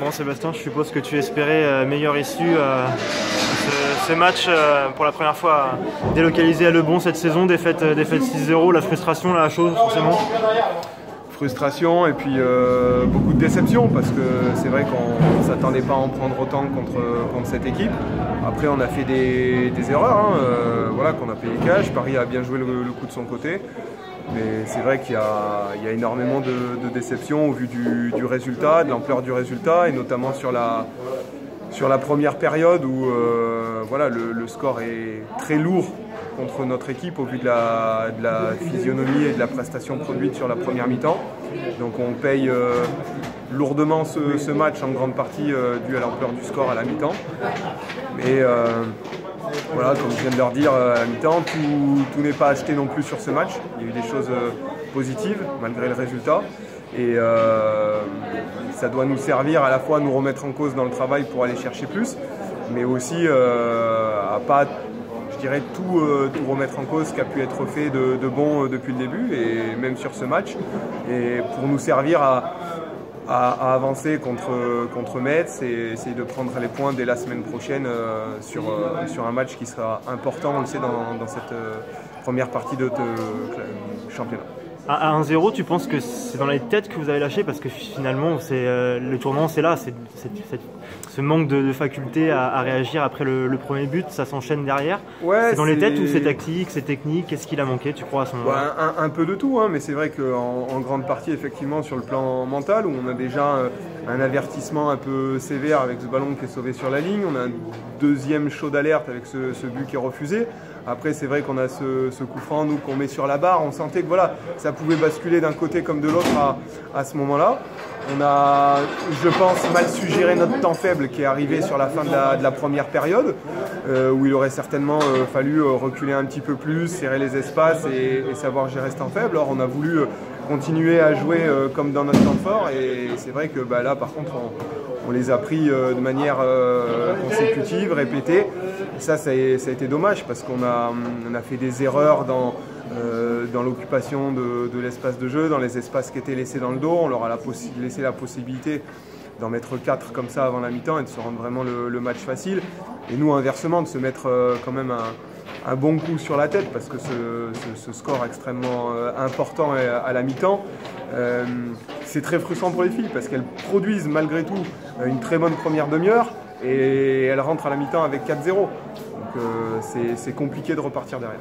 Bon Sébastien, je suppose que tu espérais meilleure issue ce match pour la première fois délocalisé à Le Bon cette saison, défaite 6-0, la frustration, la chose forcément. Frustration et puis beaucoup de déception parce que c'est vrai qu'on ne s'attendait pas à en prendre autant contre cette équipe. Après on a fait des erreurs, voilà, qu'on a payé cash. Paris a bien joué le coup de son côté. Mais c'est vrai qu'il y a énormément de déception au vu du résultat, de l'ampleur du résultat et notamment sur la première période où voilà, le score est très lourd contre notre équipe au vu de la physionomie et de la prestation produite sur la première mi-temps. Donc on paye lourdement ce match en grande partie dû à l'ampleur du score à la mi-temps. Mais voilà, comme je viens de leur dire à la mi-temps, tout n'est pas acheté non plus sur ce match. Il y a eu des choses positives malgré le résultat. Et ça doit nous servir à la fois à nous remettre en cause dans le travail pour aller chercher plus, mais aussi à pas, je dirais, tout remettre en cause ce qui a pu être fait de bon depuis le début, et même sur ce match, et pour nous servir à avancer contre Metz et essayer de prendre les points dès la semaine prochaine sur un match qui sera important, on le sait, dans cette première partie de championnat. À 1-0, tu penses que c'est dans les têtes que vous avez lâché parce que finalement le tournant c'est là, ce manque de faculté à réagir après le premier but, ça s'enchaîne derrière. Ouais, c'est dans les têtes ou c'est tactique, c'est technique, qu'est-ce qu'il a manqué tu crois à ce moment-là? Un peu de tout, mais c'est vrai qu'en grande partie effectivement sur le plan mental où on a déjà un avertissement un peu sévère avec ce ballon qui est sauvé sur la ligne, on a un deuxième chaud d'alerte avec ce but qui est refusé. Après c'est vrai qu'on a ce coup franc nous qu'on met sur la barre, on sentait que voilà, ça pouvait basculer d'un côté comme de l'autre à ce moment-là. On a, je pense, mal suggéré notre temps faible qui est arrivé sur la fin de la première période, où il aurait certainement fallu reculer un petit peu plus, serrer les espaces et savoir gérer ce temps faible. Alors on a voulu continuer à jouer comme dans notre temps fort et c'est vrai que là par contre on les a pris de manière consécutive, répétée. Et ça a été dommage parce qu'on a fait des erreurs dans l'occupation de l'espace de jeu, dans les espaces qui étaient laissés dans le dos. On leur a laissé la possibilité d'en mettre 4 comme ça avant la mi-temps et de se rendre vraiment le match facile. Et nous, inversement, de se mettre quand même un bon coup sur la tête parce que ce score extrêmement important à la mi-temps, c'est très frustrant pour les filles parce qu'elles produisent malgré tout une très bonne première demi-heure et elles rentrent à la mi-temps avec 4-0. Donc c'est compliqué de repartir derrière.